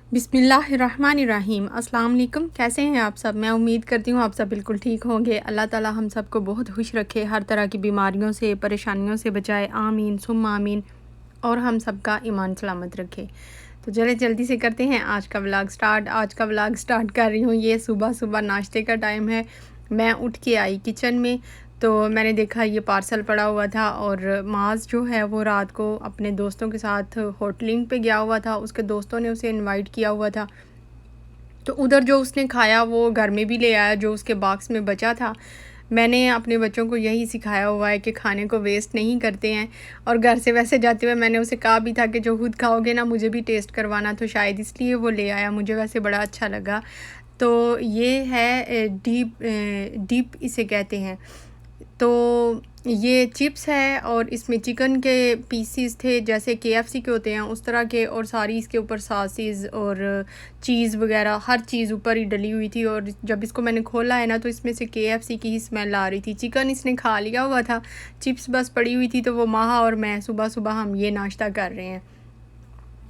बिस्मिल्लाहिर्रहमानिर्रहीम। अस्सलाम वालेकुम। कैसे हैं आप सब? मैं उम्मीद करती हूँ आप सब बिल्कुल ठीक होंगे। अल्लाह ताला हम सबको बहुत खुश रखे, हर तरह की बीमारियों से, परेशानियों से बचाए, आमीन सुम्मा आमीन, और हम सबका ईमान सलामत रखे। तो चले जल्दी से करते हैं आज का व्लॉग स्टार्ट। आज का व्लॉग स्टार्ट कर रही हूँ, ये सुबह सुबह नाश्ते का टाइम है। मैं उठ के आई किचन में, तो मैंने देखा ये पार्सल पड़ा हुआ था, और माज जो है वो रात को अपने दोस्तों के साथ होटलिंग पे गया हुआ था। उसके दोस्तों ने उसे इनवाइट किया हुआ था, तो उधर जो उसने खाया वो घर में भी ले आया, जो उसके बॉक्स में बचा था। मैंने अपने बच्चों को यही सिखाया हुआ है कि खाने को वेस्ट नहीं करते हैं, और घर से वैसे जाते हुए मैंने उसे कहा भी था कि जो खुद खाओगे ना मुझे भी टेस्ट करवाना, तो शायद इसलिए वो ले आया। मुझे वैसे बड़ा अच्छा लगा। तो ये है डीप इसे कहते हैं। तो ये चिप्स है, और इसमें चिकन के पीसीस थे, जैसे केएफसी के होते हैं उस तरह के, और सारी इसके ऊपर सॉसेस और चीज़ वगैरह हर चीज़ ऊपर ही डली हुई थी। और जब इसको मैंने खोला है ना, तो इसमें से केएफसी की ही स्मेल आ रही थी। चिकन इसने खा लिया हुआ था, चिप्स बस पड़ी हुई थी। तो वो माहा और मैं सुबह सुबह हम ये नाश्ता कर रहे हैं।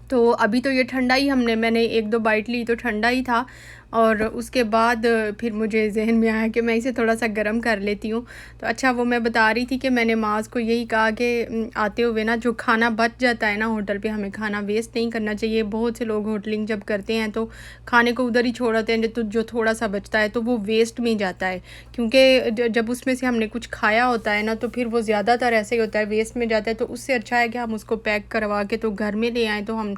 तो अभी तो ये ठंडा ही मैंने एक दो बाइट ली तो ठंडा ही था, और उसके बाद फिर मुझे जहन में आया कि मैं इसे थोड़ा सा गर्म कर लेती हूँ। तो अच्छा, वो मैं बता रही थी कि मैंने माज को यही कहा कि आते हुए ना, जो खाना बच जाता है ना होटल पे, हमें खाना वेस्ट नहीं करना चाहिए। बहुत से लोग होटलिंग जब करते हैं तो खाने को उधर ही छोड़ आते हैं, तो जो थोड़ा सा बचता है तो वो वेस्ट में जाता है, क्योंकि जब उसमें से हमने कुछ खाया होता है ना, तो फिर वो ज़्यादातर ऐसे ही होता है, वेस्ट में जाता है। तो उससे अच्छा है कि हम उसको पैक करवा के तो घर में ले आएँ, तो हम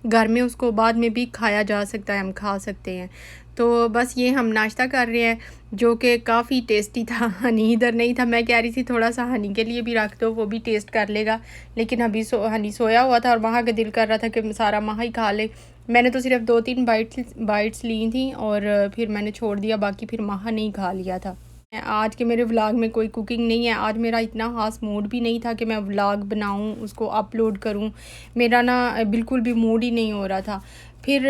घर में उसको बाद में भी खाया जा सकता है, हम खा सकते हैं। तो बस ये हम नाश्ता कर रहे हैं, जो कि काफ़ी टेस्टी था। हनी इधर नहीं था, मैं कह रही थी थोड़ा सा हनी के लिए भी रख दो, वो भी टेस्ट कर लेगा। लेकिन अभी हनी सोया हुआ था, और वहाँ का दिल कर रहा था कि सारा महा ही खा ले। मैंने तो सिर्फ 2-3 बाइट्स ली थी, और फिर मैंने छोड़ दिया, बाकी फिर महा नहीं खा लिया था। आज के मेरे व्लॉग में कोई कुकिंग नहीं है। आज मेरा इतना ख़ास मूड भी नहीं था कि मैं व्लॉग बनाऊं, उसको अपलोड करूं। मेरा ना बिल्कुल भी मूड ही नहीं हो रहा था। फिर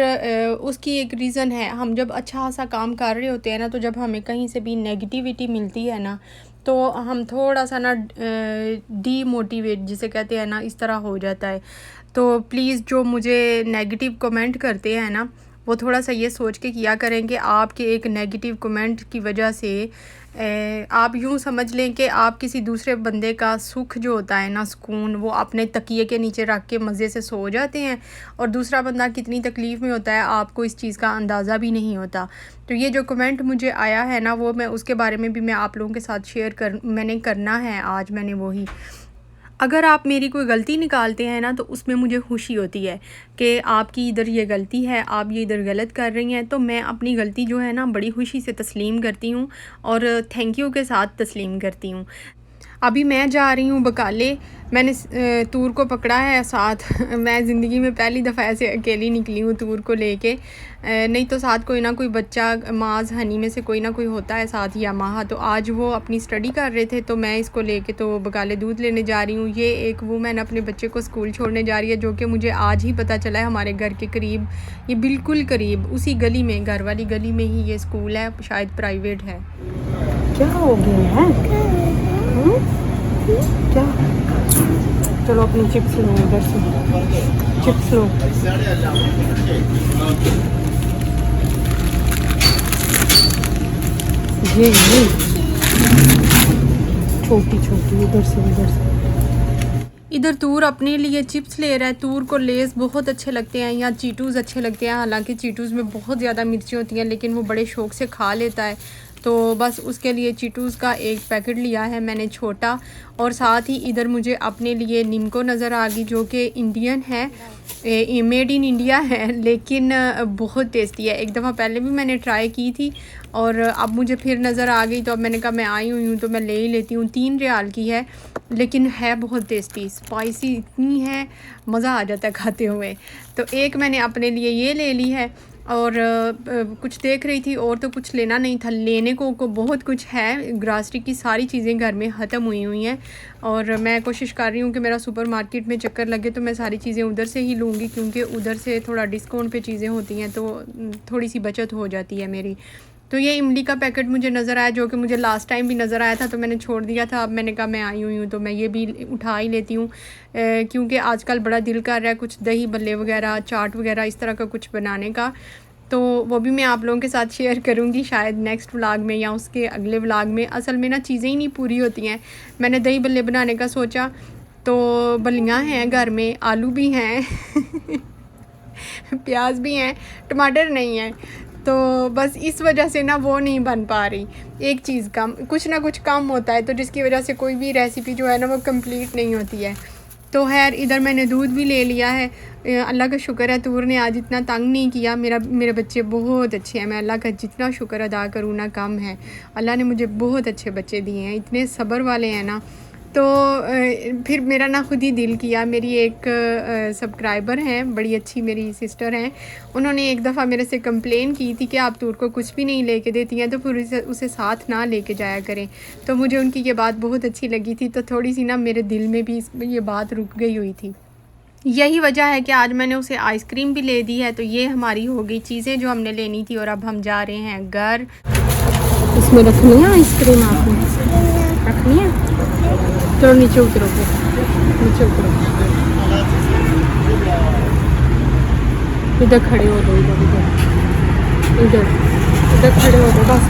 उसकी एक रीज़न है, हम जब अच्छा सा काम कर रहे होते हैं ना, तो जब हमें कहीं से भी नेगेटिविटी मिलती है ना, तो हम थोड़ा सा ना डीमोटिवेट जिसे कहते हैं ना, इस तरह हो जाता है। तो प्लीज़ जो मुझे नेगेटिव कमेंट करते हैं ना, वो थोड़ा सा ये सोच के किया करें कि आपके एक नेगेटिव कमेंट की वजह से आप यूँ समझ लें कि आप किसी दूसरे बंदे का सुख जो होता है ना, सुकून, वो अपने तकिए के नीचे रख के मज़े से सो जाते हैं, और दूसरा बंदा कितनी तकलीफ़ में होता है आपको इस चीज़ का अंदाज़ा भी नहीं होता। तो ये जो कमेंट मुझे आया है ना, वो मैं उसके बारे में भी मैं आप लोगों के साथ मैंने करना है आज। मैंने वही, अगर आप मेरी कोई गलती निकालते हैं ना, तो उसमें मुझे खुशी होती है कि आपकी इधर ये गलती है, आप ये इधर गलत कर रही हैं। तो मैं अपनी गलती जो है ना, बड़ी खुशी से तस्लीम करती हूँ, और थैंक यू के साथ तस्लीम करती हूँ। अभी मैं जा रही हूँ बकाले। मैंने तूर को पकड़ा है साथ। मैं ज़िंदगी में पहली दफ़ा ऐसे अकेली निकली हूँ तूर को लेके, नहीं तो साथ कोई ना कोई बच्चा, माज हनी में से कोई ना कोई होता है साथ, या माहा। तो आज वो अपनी स्टडी कर रहे थे, तो मैं इसको लेके तो बकाले दूध लेने जा रही हूँ। ये एक वूमेन अपने बच्चे को स्कूल छोड़ने जा रही है, जो कि मुझे आज ही पता चला है। हमारे घर के करीब, ये बिल्कुल करीब उसी गली में, घर वाली गली में ही ये स्कूल है, शायद प्राइवेट है। क्या हो गया है? क्या? चलो अपनी चिप्स लो, उधर से चिप्स लो। ये छोटी छोटी, उधर से इधर तूर अपने लिए चिप्स ले रहा है। तूर को लेस बहुत अच्छे लगते हैं, या चीटूज़ अच्छे लगते हैं। हालांकि चीटूज़ में बहुत ज़्यादा मिर्ची होती हैं, लेकिन वो बड़े शौक़ से खा लेता है। तो बस उसके लिए चीटूज़ का एक पैकेट लिया है मैंने, छोटा। और साथ ही इधर मुझे अपने लिए निम्को नज़र आ गई, जो कि इंडियन है, मेड इन इंडिया है, लेकिन बहुत टेस्टी है। एक दफ़ा पहले भी मैंने ट्राई की थी, और अब मुझे फिर नज़र आ गई, तो अब मैंने कहा मैं आई हुई हूँ तो मैं ले ही लेती हूँ। 3 रियाल की है, लेकिन है बहुत टेस्टी, स्पाइसी इतनी है, मज़ा आ जाता है खाते हुए। तो एक मैंने अपने लिए ये ले ली है, और कुछ देख रही थी, और तो कुछ लेना नहीं था। लेने को बहुत कुछ है, ग्रॉसरी की सारी चीज़ें घर में ख़त्म हुई हैं, और मैं कोशिश कर रही हूँ कि मेरा सुपर मार्केट में चक्कर लगे तो मैं सारी चीज़ें उधर से ही लूँगी, क्योंकि उधर से थोड़ा डिस्काउंट पे चीज़ें होती हैं, तो थोड़ी सी बचत हो जाती है मेरी। तो ये इमली का पैकेट मुझे नज़र आया, जो कि मुझे लास्ट टाइम भी नज़र आया था, तो मैंने छोड़ दिया था। अब मैंने कहा मैं आई हुई हूँ तो मैं ये भी उठा ही लेती हूँ, क्योंकि आजकल बड़ा दिल कर रहा है कुछ दही बल्ले वगैरह, चाट वगैरह इस तरह का कुछ बनाने का। तो वो भी मैं आप लोगों के साथ शेयर करूँगी शायद नेक्स्ट व्लॉग में या उसके अगले व्लॉग में। असल में ना चीज़ें ही नहीं पूरी होती हैं। मैंने दही बल्ले बनाने का सोचा तो बल्लियाँ हैं घर में, आलू भी हैं प्याज भी हैं, टमाटर नहीं है, तो बस इस वजह से ना वो नहीं बन पा रही। एक चीज़ कम, कुछ ना कुछ कम होता है, तो जिसकी वजह से कोई भी रेसिपी जो है ना वो कंप्लीट नहीं होती है। तो खैर इधर मैंने दूध भी ले लिया है। अल्लाह का शुक्र है तूर ने आज इतना तंग नहीं किया। मेरे बच्चे बहुत अच्छे हैं, मैं अल्लाह का जितना शुक्र अदा करूँ ना कम है। अल्लाह ने मुझे बहुत अच्छे बच्चे दिए हैं, इतने सब्र वाले हैं ना। तो फिर मेरा ना खुद ही दिल किया। मेरी एक सब्सक्राइबर हैं, बड़ी अच्छी मेरी सिस्टर हैं, उन्होंने एक दफ़ा मेरे से कंप्लेन की थी कि आप तूर को कुछ भी नहीं लेके देती हैं, तो फिर उसे साथ ना लेके जाया करें। तो मुझे उनकी ये बात बहुत अच्छी लगी थी, तो थोड़ी सी ना मेरे दिल में भी ये बात रुक गई हुई थी। यही वजह है कि आज मैंने उसे आइसक्रीम भी ले दी है। तो ये हमारी हो गई चीज़ें जो हमने लेनी थी, और अब हम जा रहे हैं घर। इसमें रखनी है आइसक्रीम, आपने रखनी है? चलो नीचे उतरो, नीचे उतरो, इधर खड़े हो दो, इधर इधर इधर इधर खड़े हो दो बस।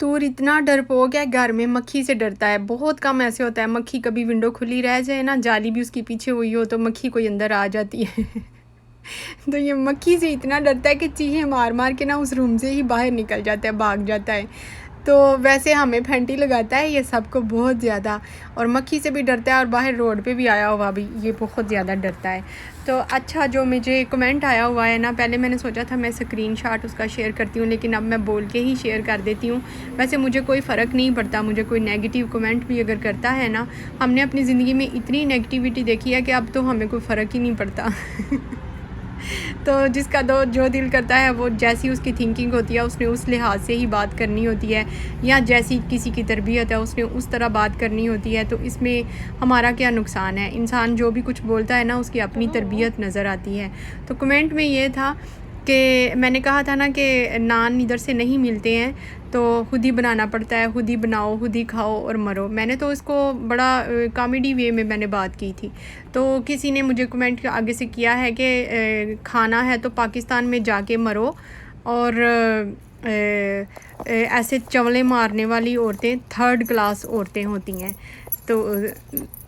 तूर इतना डरपोक है, घर में मक्खी से डरता है। बहुत कम ऐसे होता है मक्खी कभी विंडो खुली रह जाए ना, जाली भी उसके पीछे हुई हो, तो मक्खी कोई अंदर आ जाती है तो ये मक्खी से इतना डरता है कि चीज़ें मार मार के ना उस रूम से ही बाहर निकल जाता है, भाग जाता है। तो वैसे हमें फैंटी लगाता है ये सबको बहुत ज़्यादा, और मक्खी से भी डरता है, और बाहर रोड पे भी आया हुआ भी ये बहुत ज़्यादा डरता है। तो अच्छा, जो मुझे कमेंट आया हुआ है ना, पहले मैंने सोचा था मैं स्क्रीनशॉट उसका शेयर करती हूँ, लेकिन अब मैं बोल के ही शेयर कर देती हूँ। वैसे मुझे कोई फ़र्क नहीं पड़ता, मुझे कोई नेगेटिव कमेंट भी अगर करता है ना, हमने अपनी ज़िंदगी में इतनी नेगेटिविटी देखी है कि अब तो हमें कोई फ़र्क ही नहीं पड़ता तो जिसका जो दिल करता है, वो जैसी उसकी थिंकिंग होती है उसने उस लिहाज से ही बात करनी होती है, या जैसी किसी की तरबियत है उसने उस तरह बात करनी होती है। तो इसमें हमारा क्या नुकसान है? इंसान जो भी कुछ बोलता है ना, उसकी अपनी तरबियत नज़र आती है। तो कमेंट में ये था कि मैंने कहा था ना कि नान इधर से नहीं मिलते हैं, तो खुद ही बनाना पड़ता है, खुद ही बनाओ, खुद ही खाओ और मरो। मैंने तो इसको बड़ा कॉमेडी वे में मैंने बात की थी। तो किसी ने मुझे कमेंट के आगे से किया है कि खाना है तो पाकिस्तान में जाके मरो, और ऐसे चवले मारने वाली औरतें थर्ड क्लास औरतें होती हैं। तो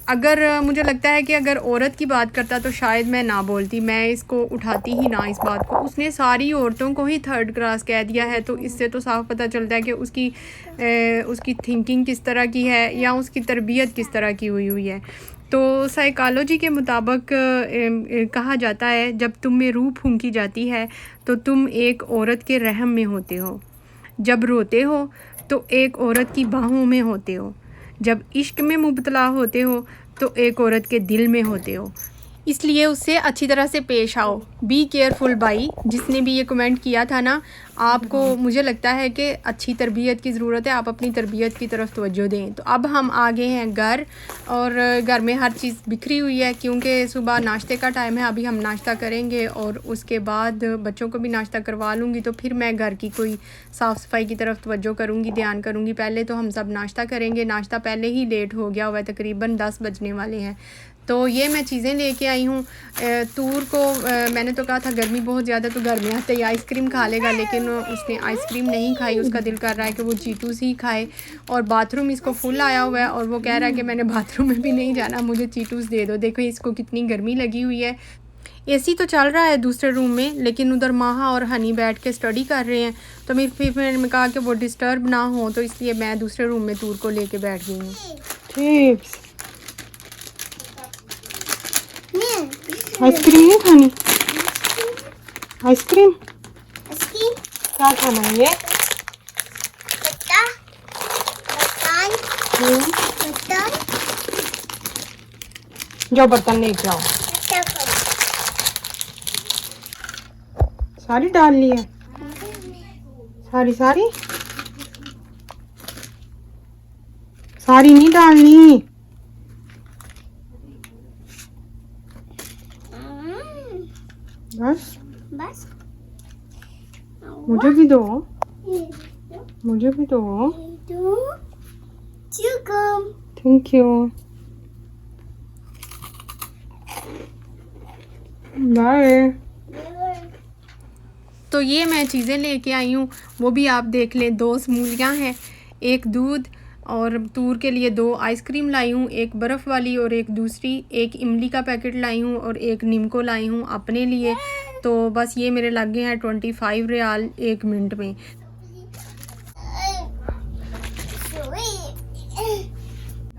अगर मुझे लगता है कि अगर औरत की बात करता तो शायद मैं ना बोलती, मैं इसको उठाती ही ना इस बात को। उसने सारी औरतों को ही थर्ड क्लास कह दिया है, तो इससे तो साफ पता चलता है कि उसकी थिंकिंग किस तरह की है, या उसकी तरबियत किस तरह की हुई है। तो साइकोलॉजी के मुताबिक कहा जाता है, जब तुम में रूह फूंकी जाती है तो तुम एक औरत के रहम में होते हो, जब रोते हो तो एक औरत की बाहों में होते हो, जब इश्क में मुबतला होते हो तो एक औरत के दिल में होते हो। इसलिए उससे अच्छी तरह से पेश आओ। बी केयरफुल भाई, जिसने भी ये कमेंट किया था ना, आपको मुझे लगता है कि अच्छी तरबियत की ज़रूरत है, आप अपनी तरबियत की तरफ तवज्जो दें। तो अब हम आ गए हैं घर, और घर में हर चीज़ बिखरी हुई है, क्योंकि सुबह नाश्ते का टाइम है। अभी हम नाश्ता करेंगे और उसके बाद बच्चों को भी नाश्ता करवा लूँगी, तो फिर मैं घर की कोई साफ़ सफाई की तरफ तवज्जो करूँगी, ध्यान करूँगी। पहले तो हम सब नाश्ता करेंगे, नाश्ता पहले ही लेट हो गया हुआ है, तकरीबन 10 बजने वाले हैं। तो ये मैं चीज़ें लेके आई हूँ। तूर को मैंने तो कहा था गर्मी बहुत ज़्यादा, तो घर में आते ही आइसक्रीम खा लेगा, लेकिन उसने आइसक्रीम नहीं खाई। उसका दिल कर रहा है कि वो चीटूस ही खाए, और बाथरूम इसको फुल आया हुआ है, और वो कह रहा है कि मैंने बाथरूम में भी नहीं जाना, मुझे चीटूस दे दो। देखो इसको कितनी गर्मी लगी हुई है। एसी तो चल रहा है दूसरे रूम में, लेकिन उधर माहा और हनी बैठ के स्टडी कर रहे हैं। तो फिर मैंने कहा कि वो डिस्टर्ब ना हो, तो इसलिए मैं दूसरे रूम में तूर को लेके बैठ गई हूँ। चिप्स, आइसक्रीम नहीं खानी? आइसक्रीम क्या खाना है ये? जाओ बर्तन लेके आओ। सारी डाल ली है? सारी सारी नहीं डालनी, बस मुझे भी दो। मुझे भी दो। Thank you. बाय। तो ये मैं चीज़ें लेके आई हूँ, वो भी आप देख लें। 2 समूलियाँ हैं, एक दूध और तूर के लिए 2 आइसक्रीम लाई हूँ, एक बर्फ़ वाली और एक दूसरी, एक इमली का पैकेट लाई हूँ और एक निम्को लाई हूँ अपने लिए। तो बस ये मेरे लग गए हैं 25 रियाल 1 मिनट में।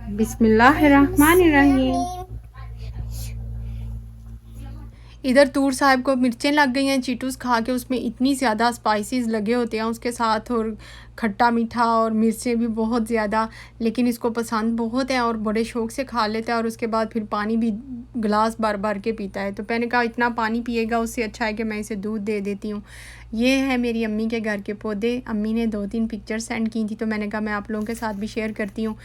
बिस्मिल्लाहिर्रहमानिर्रहीम। इधर तूर साहब को मिर्चें लग गई हैं चीटूस खा के, उसमें इतनी ज़्यादा स्पाइसेस लगे होते हैं उसके साथ, और खट्टा मीठा और मिर्चें भी बहुत ज़्यादा, लेकिन इसको पसंद बहुत है और बड़े शौक़ से खा लेता है और उसके बाद फिर पानी भी गिलास भर भर के पीता है। तो मैंने कहा इतना पानी पिएगा उससे अच्छा है कि मैं इसे दूध दे देती हूँ। ये है मेरी अम्मी के घर के पौधे। अम्मी ने 2-3 पिक्चर सेंड की थी, तो मैंने कहा मैं आप लोगों के साथ भी शेयर करती हूँ।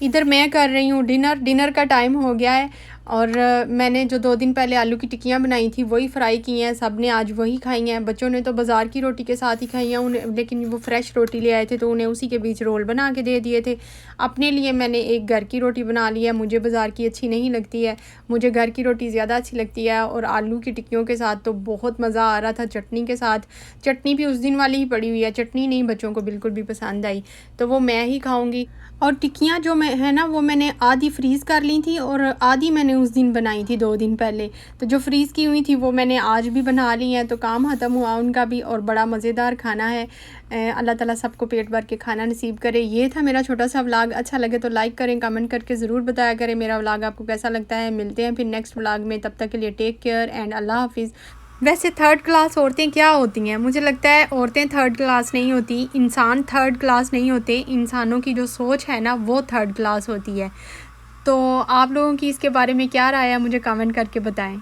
इधर मैं कर रही हूँ डिनर का टाइम हो गया है और मैंने जो 2 दिन पहले आलू की टिक्कियाँ बनाई थी वही फ्राई की हैं। सब ने आज वही खाई हैं। बच्चों ने तो बाज़ार की रोटी के साथ ही खाई हैं उन्हें, लेकिन वो फ्रेश रोटी ले आए थे तो उन्हें उसी के बीच रोल बना के दे दिए थे। अपने लिए मैंने एक घर की रोटी बना ली है। मुझे बाज़ार की अच्छी नहीं लगती है, मुझे घर की रोटी ज़्यादा अच्छी लगती है। और आलू की टिक्कियों के साथ तो बहुत मज़ा आ रहा था, चटनी के साथ। चटनी भी उस दिन वाली ही पड़ी हुई है, चटनी नहीं बच्चों को बिल्कुल भी पसंद आई, तो वो मैं ही खाऊँगी। और टिक्कियाँ जो मैं है ना वो मैंने आधी फ्रीज़ कर ली थी और आधी मैंने उस दिन बनाई थी 2 दिन पहले। तो जो फ्रीज़ की हुई थी वो मैंने आज भी बना ली हैं, तो काम ख़त्म हुआ उनका भी। और बड़ा मज़ेदार खाना है। अल्लाह ताला सबको पेट भर के खाना नसीब करे। ये था मेरा छोटा सा व्लॉग। अच्छा लगे तो लाइक करें, कमेंट करके ज़रूर बताया करें मेरा व्लॉग आपको कैसा लगता है। मिलते हैं फिर नेक्स्ट व्लॉग में, तब तक के लिए टेक केयर एंड अल्लाह हाफिज़। वैसे 3rd क्लास औरतें क्या होती हैं? मुझे लगता है औरतें 3rd क्लास नहीं होती, इंसान 3rd क्लास नहीं होते। इंसानों की जो सोच है ना वो 3rd क्लास होती है। तो आप लोगों की इसके बारे में क्या राय है, मुझे कमेंट करके बताएं।